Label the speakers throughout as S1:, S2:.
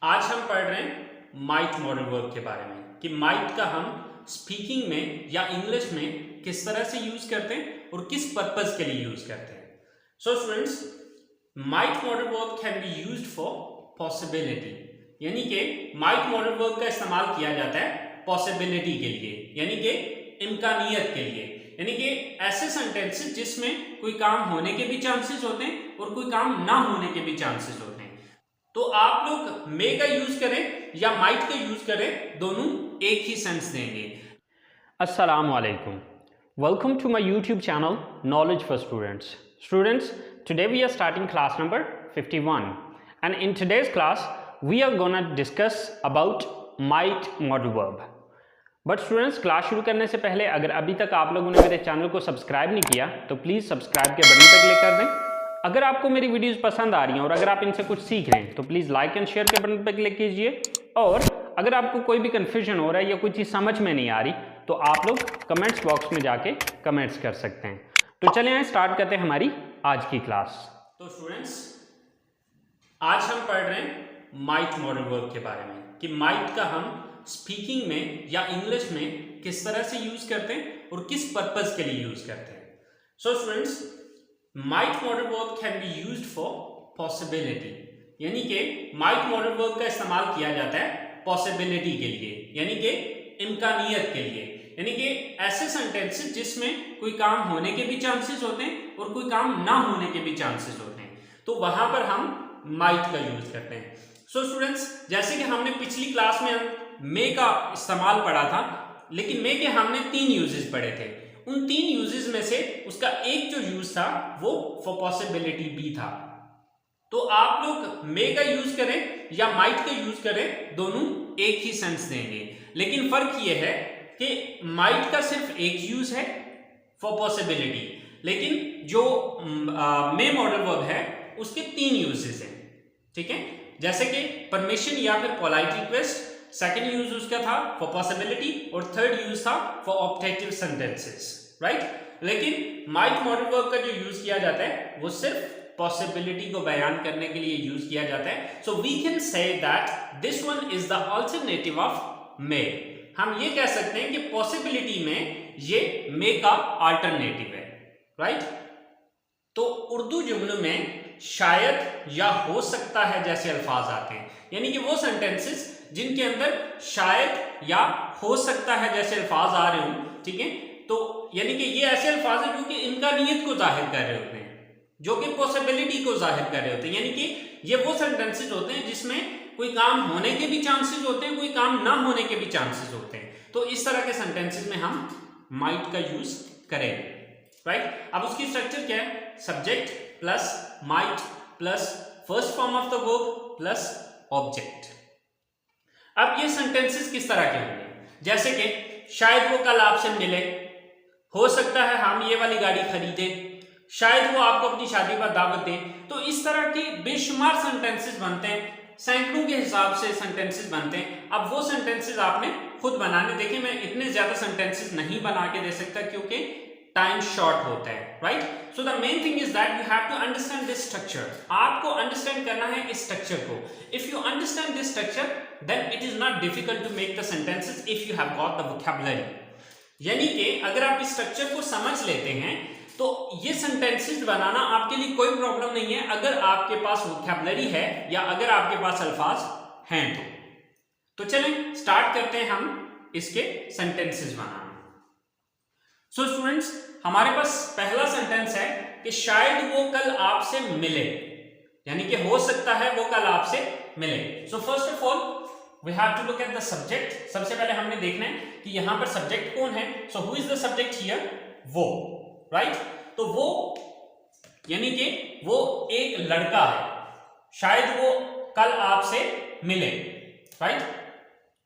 S1: आज हम पढ़ रहे हैं माइट मॉडल वर्ब के बारे में कि माइट का हम स्पीकिंग में या इंग्लिश में किस तरह से यूज करते हैं और किस पर्पस के लिए यूज करते हैं। So students, might modal verb can be used for possibility, यानी कि माइट मॉडल वर्ब का इस्तेमाल किया जाता है पॉसिबिलिटी के लिए, यानी कि इम्कानियत के लिए, यानी कि ऐसे सेंटेंसेस जिसमें कोई काम होने के भी चांसेस होते हैं और कोई काम ना होने के भी चांसेस होते हैं। तो आप लोग मे का यूज करें या माइट का यूज करें, दोनों एक ही सेंस देंगे।
S2: Assalamu alaikum. Welcome to my YouTube channel Knowledge for Students. Students, today we are starting class number 51, and in today's class we are gonna discuss about might modal verb. But students, class शुरू करने से पहले अगर अभी तक आप लोगों ने मेरे चैनल को सब्सक्राइब नहीं किया तो प्लीज़ सब्सक्राइब के बटन पर क्लिक कर दें। अगर आपको मेरी वीडियोस पसंद आ रही हैं और अगर आप इनसे कुछ सीख रहे हैं तो प्लीज़ लाइक एंड शेयर के बटन पर क्लिक कीजिए। और अगर आपको कोई भी कन्फ्यूजन हो रहा है या कोई चीज़ समझ में नहीं आ रही तो आप लोग कमेंट्स बॉक्स में जाके कमेंट्स कर सकते हैं। तो चलिए स्टार्ट करते हैं हमारी आज की क्लास।
S1: तो स्टूडेंट्स, आज हम पढ़ रहे हैं माइट मॉडल वर्ब के बारे में कि माइट का हम स्पीकिंग में या इंग्लिश में किस तरह से यूज करते हैं और किस पर्पस के लिए यूज करते हैं। So students, might modal verb can be used for possibility, यानी कि माइट मॉडल वर्ब का इस्तेमाल किया जाता है पॉसिबिलिटी के लिए, यानी कि इम्कानियत के लिए, यानी कि ऐसे सेंटेंसेस जिसमें कोई काम होने के भी चांसेस होते हैं और कोई काम ना होने के भी चांसेस होते हैं, तो वहां पर हम माइट का यूज करते हैं। सो स्टूडेंट्स, जैसे कि हमने पिछली क्लास में मे का इस्तेमाल पढ़ा था, लेकिन मे के हमने 3 यूजेस पढ़े थे। उन 3 यूजेस में से उसका एक जो यूज था वो फॉर पॉसिबिलिटी भी था। तो आप लोग मे का यूज करें या माइट का यूज करें, दोनों एक ही सेंस देंगे, लेकिन फर्क ये है कि माइट का सिर्फ एक यूज है फॉर पॉसिबिलिटी, लेकिन जो मे मॉडल वर्ब है उसके 3 यूजेस हैं। ठीक है, जैसे कि परमिशन या फिर पोलाइट रिक्वेस्ट, सेकंड यूज उसका था फॉर पॉसिबिलिटी और थर्ड यूज था फॉर ऑब्जेक्टिव सेंटेंसेस, राइट। लेकिन माइट मॉडल वर्ब का जो यूज किया जाता है वो सिर्फ पॉसिबिलिटी को बयान करने के लिए यूज किया जाता है। So we can say that this one is the alternative of may. हम ये कह सकते हैं कि पॉसिबिलिटी में ये मे का अल्टरनेटिव है, राइट। तो उर्दू जुमलों में शायद या हो सकता है जैसे अल्फाज आते हैं, यानी कि वो सेंटेंसेस जिनके अंदर शायद या हो सकता है जैसे अल्फाज आ रहे हों, ठीक है। तो यानी कि ये ऐसे अल्फाज हैं जो कि इम्कानियत को जाहिर कर रहे होते हैं, जो कि पॉसिबिलिटी को जाहिर कर रहे होते हैं, यानी कि ये वो सेंटेंसेस होते हैं जिसमें कोई काम होने के भी चांसेस होते हैं, कोई काम ना होने के भी चांसेस होते हैं। तो इस तरह के सेंटेंसेस में हम माइट का यूज करेंगे, राइट। अब उसकी स्ट्रक्चर क्या है? Subject plus might plus first form of the verb plus object. अब ये सेंटेंसेस किस तरह के होंगे? जैसे कि शायद वो कल आपसे मिले, हो सकता है हम ये वाली गाड़ी खरीदें, शायद वो आपको अपनी शादी पर दावत दें। तो इस तरह के बेशुमार सेंटेंसेस बनते हैं, सैकड़ों के हिसाब से सेंटेंसेस बनते हैं। अब वो सेंटेंसेस आपने खुद बनाने। देखिए, मैं इतने ज्यादा सेंटेंसेस नहीं बना के दे सकता क्योंकि टाइम शॉर्ट होता है, right. So the main thing is that you have to understand this structure. आपको अंडरस्टैंड करना है इस स्ट्रक्चर को। If you understand this structure then it is not difficult to make the sentences if you have got the vocabulary. यानी कि अगर आप इस स्ट्रक्चर को समझ लेते हैं तो ये सेंटेंसेस बनाना आपके लिए कोई प्रॉब्लम नहीं है, अगर आपके पास वोकैबुलरी है या अगर आपके पास अल्फाज हैं तो चलें स्टार्ट करते हैं हम इसके सेंटेंसेस बनाना। सो स्टूडेंट्स, हमारे पास पहला सेंटेंस है कि शायद वो कल आपसे मिले, यानी कि हो सकता है वो कल आपसे मिले। So first of all we have to look at the subject. सबसे पहले हमने देखना है कि यहां पर सब्जेक्ट कौन है। So who is the subject here? वो, राइट। तो वो यानी कि वो एक लड़का है, शायद वो कल आपसे मिले, राइट।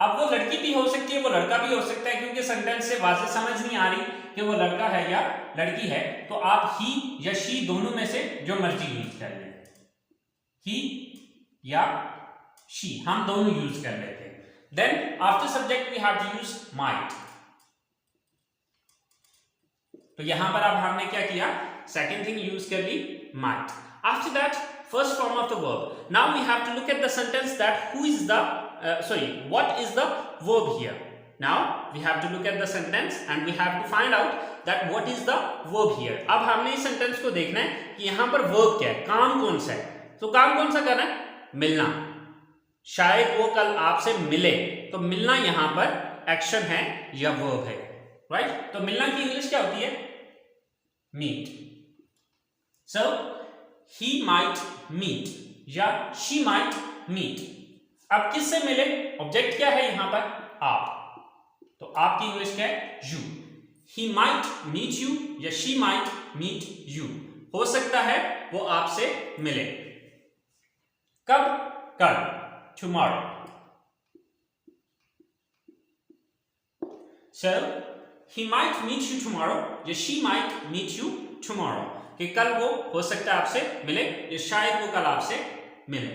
S1: अब वो लड़की भी हो सकती है, वो लड़का भी हो सकता है, क्योंकि सेंटेंस से वाज़ेह समझ नहीं आ रही कि वो लड़का है या लड़की है, तो आप ही या शी दोनों में से जो मर्जी यूज कर लें, ही या शी, हम दोनों यूज कर लेते हैं। Then after subject we have to use might. तो यहां पर अब हमने क्या किया? सेकेंड थिंग यूज कर ली might. After that first form of the verb. Now we have to look at the sentence that who is the what is the verb here. Now we have to look at the sentence and we have to find out that what is the verb here. अब हमने इस sentence को देखना है कि यहाँ पर verb क्या है, काम कौन सा है. तो काम कौन सा करना है, मिलना. शायद वो कल आपसे मिले, तो मिलना यहाँ पर एक्शन है या वर्ब है, राइट. तो मिलना की इंग्लिश क्या होती है, meet. So he might meet या शी माइट मीट. अब किससे मिले, ऑब्जेक्ट क्या है यहाँ पर, आप. तो आपकी इंग्लिश क्या है, you. He might meet you या शी माइट मीट यू. हो सकता है वो आपसे मिले. कब, कल, tomorrow. So he might meet you tomorrow या she might meet you tomorrow. कि कल वो हो सकता है आपसे मिले या शायद वो कल आपसे मिले.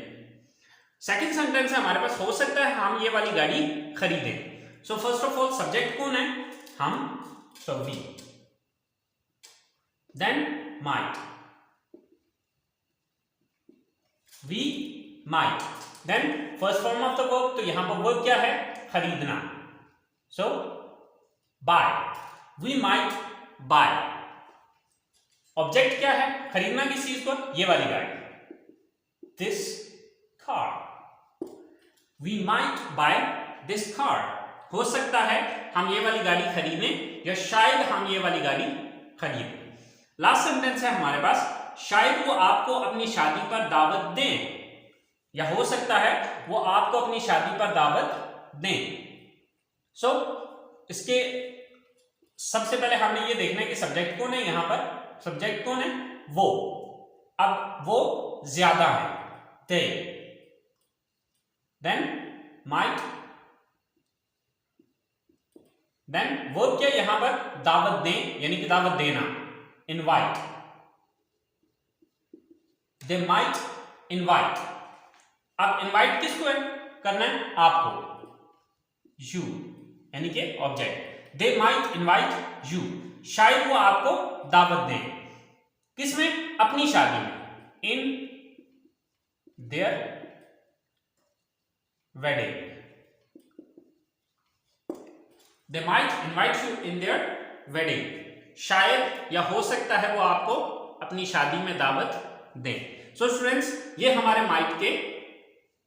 S1: सेकंड सेंटेंस है हमारे पास, हो सकता है हम ये वाली गाड़ी खरीदें. So first of all subject कौन है, हम, तो we. Then might, we might. Then first form of the verb, तो यहां पर वर्ब क्या है, खरीदना. So buy, we might buy. Object क्या है, खरीदना किस चीज को, ये वाली गाड़ी, this car. We might buy this car. हो सकता है हम ये वाली गाड़ी खरीदें या शायद हम ये वाली गाड़ी खरीदें. लास्ट सेंटेंस है हमारे पास, शायद वो आपको अपनी शादी पर दावत दें या हो सकता है वो आपको अपनी शादी पर दावत दें. सो इसके सबसे पहले हमने ये देखना है कि सब्जेक्ट कौन है. यहां पर सब्जेक्ट कौन है, वो. अब वो ज्यादा है, they. Then might. Then verb क्या, यहां पर दावत दें यानी कि दावत देना, इनवाइट. They might invite. अब इनवाइट किसको है, करना है आपको, यू यानी कि object. They might invite you. शायद वो आपको दावत दें, किसमें, अपनी शादी में, in their wedding. They might invite you in their wedding. शायद या हो सकता है वो आपको अपनी शादी में दावत दें. सो स्टूडेंट्स, ये हमारे माइट के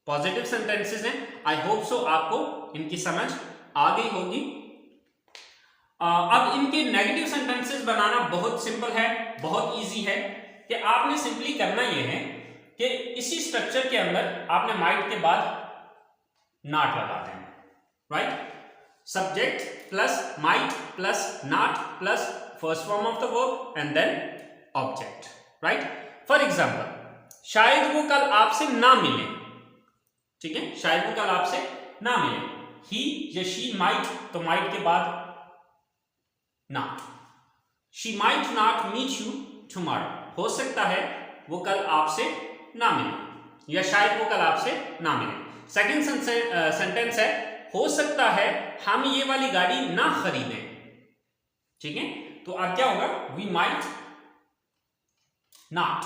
S1: पॉजिटिव सेंटेंसेस हैं. आई होप सो आपको इनकी समझ आ गई होगी. अब इनके नेगेटिव सेंटेंसेस बनाना बहुत सिंपल है, बहुत इजी है. कि आपने सिंपली करना ये है कि इसी स्ट्रक्चर के अंदर आपने माइट के बाद नॉट लगा देना, right. Subject plus might plus not plus first form of the verb and then object, right. For example, शायद वो कल आपसे ना मिले. ठीक है, शायद वो कल आपसे ना मिले. ही या शी माइट, तो माइट के बाद not. She might not meet you tomorrow. हो सकता है वो कल आपसे ना मिले या शायद वो कल आपसे ना मिले. सेकंड सेंटेंस है, हो सकता है हम ये वाली गाड़ी ना खरीदें. ठीक है, तो अब क्या होगा, we might not.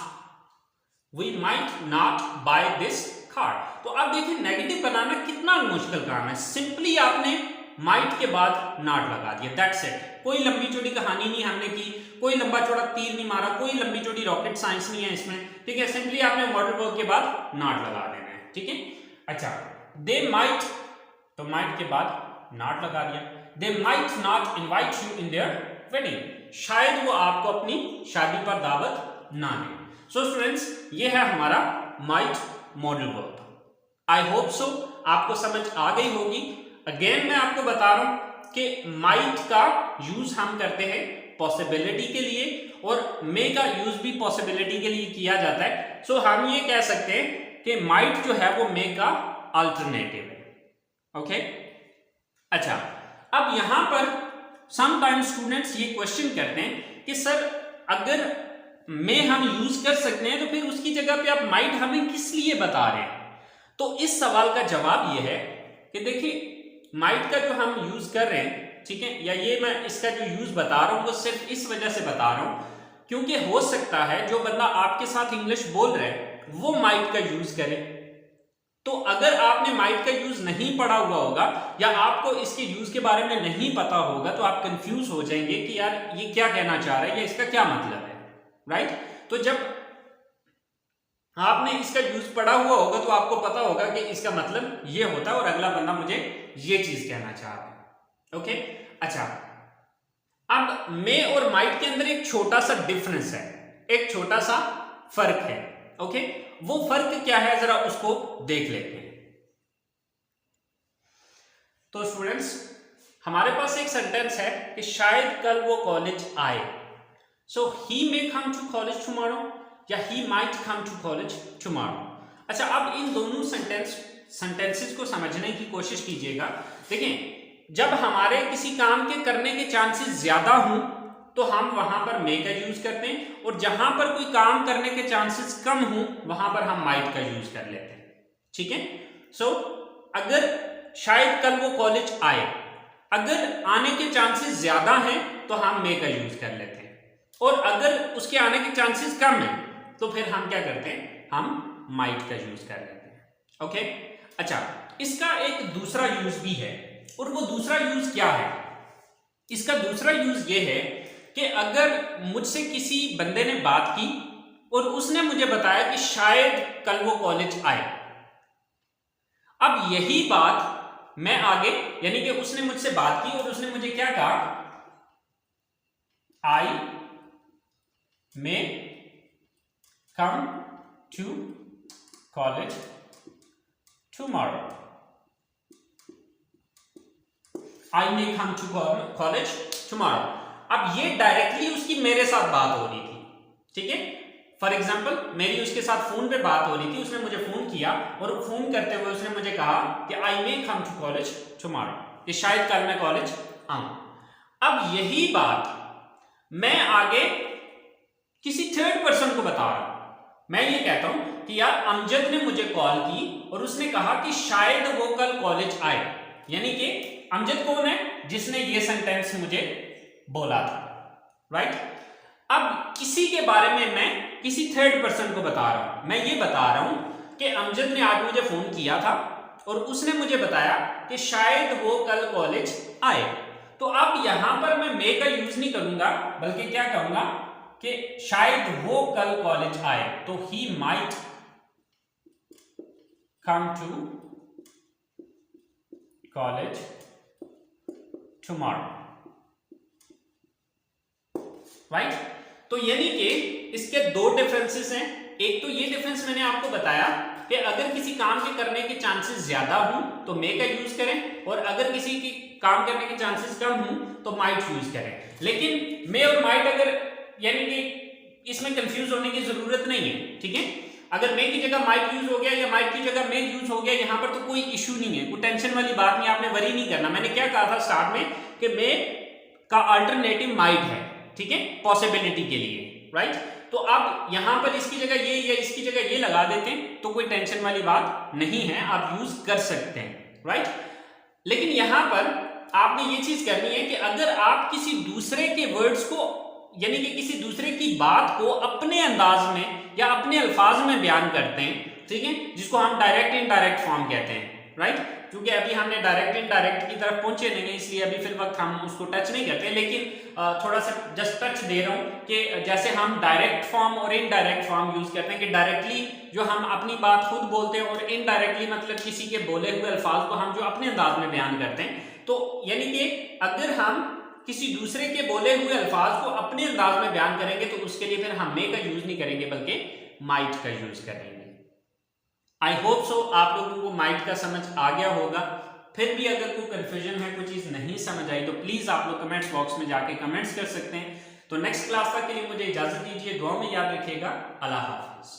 S1: We might not buy this car. तो अब देखिए नेगेटिव बनाना कितना मुश्किल काम है. सिंपली आपने माइट के बाद नॉट लगा दिया, दैट्स इट. कोई लंबी चौड़ी कहानी नहीं हमने की, कोई लंबा चौड़ा तीर नहीं मारा, कोई लंबी चौड़ी रॉकेट साइंस नहीं है इसमें. ठीक है, सिंपली आपने मॉडल वर्ब के बाद नॉट लगा देना है. ठीक है, अच्छा. दे माइट, तो माइट के बाद नॉट लगा दिया. They might not invite you in their wedding. शायद वो आपको अपनी शादी पर दावत ना दें. सो स्टूडेंट्स, ये है हमारा might modal verb. I hope so आपको समझ आ गई होगी. अगेन मैं आपको बता रहा हूं कि माइट का यूज हम करते हैं पॉसिबिलिटी के लिए और मे का यूज भी पॉसिबिलिटी के लिए किया जाता है. सो हम ये कह सकते हैं कि माइट जो है वो मे का अल्टरनेटिव है. ओके, अच्छा. अब यहां पर समटाइम्स स्टूडेंट्स ये क्वेश्चन करते हैं कि सर अगर मे हम यूज कर सकते हैं तो फिर उसकी जगह पे आप माइट हमें किस लिए बता रहे हैं. तो इस सवाल का जवाब ये है कि देखिए माइट का जो हम यूज कर रहे हैं, ठीक है, या ये मैं इसका जो यूज बता रहा हूं वो सिर्फ इस वजह से बता रहा हूं क्योंकि हो सकता है जो बंदा आपके साथ इंग्लिश बोल रहा है वो माइट का यूज करे। तो अगर आपने माइट का यूज नहीं पढ़ा हुआ होगा या आपको इसके यूज के बारे में नहीं पता होगा तो आप कंफ्यूज हो जाएंगे कि यार ये क्या कहना चाह रहा है या इसका क्या मतलब है, राइट। तो जब आपने इसका यूज पढ़ा हुआ होगा तो आपको पता होगा कि इसका मतलब ये होता है और अगला बंदा मुझे ये चीज कहना चाह रहा है। ओके, अच्छा, अब मे और माइट के अंदर एक छोटा सा डिफरेंस है, एक छोटा सा फर्क है। ओके, वो फर्क क्या है जरा उसको देख लेते हैं। तो स्टूडेंट्स, हमारे पास एक सेंटेंस है कि शायद कल वो कॉलेज आए। So he may come to college tomorrow या he might come to college tomorrow. अच्छा, अब इन दोनों सेंटेंसेस को समझने की कोशिश कीजिएगा। देखिए, जब हमारे किसी काम के करने के चांसेस ज्यादा हों तो हम वहां पर मे का यूज करते हैं, और जहां पर कोई काम करने के चांसेस कम हों वहां पर हम माइट का यूज कर लेते हैं। ठीक है, सो अगर शायद कल वो कॉलेज आए, अगर आने के चांसेस ज्यादा हैं तो हम मे का यूज कर लेते हैं, और अगर उसके आने के चांसेस कम हैं तो फिर हम क्या करते हैं, हम माइट का यूज कर लेते हैं। ओके, अच्छा, इसका एक दूसरा यूज भी है, और वो दूसरा यूज क्या है? इसका दूसरा यूज ये है कि अगर मुझसे किसी बंदे ने बात की और उसने मुझे बताया कि शायद कल वो कॉलेज आए, अब यही बात मैं आगे, यानी कि उसने मुझसे बात की और उसने मुझे क्या कहा, I may come to college tomorrow, I may come to college tomorrow. अब ये डायरेक्टली उसकी मेरे साथ बात हो रही थी, ठीक है। फॉर एग्जाम्पल, मेरी उसके साथ फोन पे बात हो रही थी, उसने मुझे फोन किया और फोन करते हुए उसने मुझे कहा कि आई may come to college tomorrow, कि शायद कल मैं कॉलेज आऊं। अब यही बात मैं आगे किसी थर्ड पर्सन को बता रहा हूं। मैं ये कहता हूं कि यार अमजद ने मुझे कॉल की और उसने कहा कि शायद वो कल कॉलेज आए, यानी कि अमजद कौन है, जिसने ये सेंटेंस मुझे बोला था, राइट। अब किसी के बारे में मैं किसी थर्ड पर्सन को बता रहा हूं। मैं ये बता रहा हूं कि अमजद ने आज मुझे फोन किया था और उसने मुझे बताया कि शायद वो कल कॉलेज आए। तो अब यहां पर मैं मे का यूज नहीं करूंगा, बल्कि क्या कहूंगा कि शायद वो कल कॉलेज आए, तो he might come to college tomorrow, right. तो यानी कि इसके दो डिफरेंसेस हैं। एक तो ये डिफरेंस मैंने आपको बताया कि अगर किसी काम के करने के चांसेस ज्यादा हों तो मे का यूज करें, और अगर किसी की काम करने के चांसेस कम हों तो माइट यूज करें। लेकिन मे और माइट अगर, यानी कि इसमें कंफ्यूज होने की जरूरत नहीं है, ठीक है। अगर मे की जगह माइट यूज हो गया या माइट की जगह मे यूज हो गया, यहां पर तो कोई इशू नहीं है, कोई टेंशन वाली बात नहीं, आपने वरी नहीं करना। मैंने क्या कहा था स्टार्ट में कि मे का अल्टरनेटिव माइट है, ठीक है, पॉसिबिलिटी के लिए, राइट। तो अब यहां पर इसकी जगह ये या इसकी जगह ये लगा देते हैं तो कोई टेंशन वाली बात नहीं है, आप यूज कर सकते हैं, राइट। लेकिन यहां पर आपने ये चीज करनी है कि अगर आप किसी दूसरे के वर्ड्स को, यानी कि किसी दूसरे की बात को अपने अंदाज में या अपने अल्फाज में बयान करते हैं, ठीक है, जिसको हम डायरेक्ट इनडायरेक्ट फॉर्म कहते हैं, राइट। क्योंकि अभी हमने डायरेक्ट इनडायरेक्ट की तरफ पहुंचे नहीं है, इसलिए अभी फिर वक्त हम उसको टच नहीं करते, लेकिन थोड़ा सा जस्ट टच दे रहा हूं कि जैसे हम डायरेक्ट फॉर्म और इनडायरेक्ट फॉर्म यूज करते हैं, कि डायरेक्टली जो हम अपनी बात खुद बोलते हैं और इनडायरेक्टली मतलब किसी के बोले हुए अल्फाज को हम जो अपने अंदाज में बयान करते हैं। तो यानी कि अगर हम किसी दूसरे के बोले हुए अल्फाज को अपने अंदाज में बयान करेंगे तो उसके लिए फिर हम मे का यूज नहीं करेंगे बल्कि माइट का यूज करेंगे। आई होप सो आप लोगों को माइट का समझ आ गया होगा। फिर भी अगर कोई कंफ्यूजन है, कोई चीज नहीं समझ आई, तो प्लीज आप लोग कमेंट्स बॉक्स में जाके कमेंट्स कर सकते हैं। तो नेक्स्ट क्लास तक के लिए मुझे इजाजत दीजिए, दुआ में याद रखिएगा। अल्लाह हाफिज।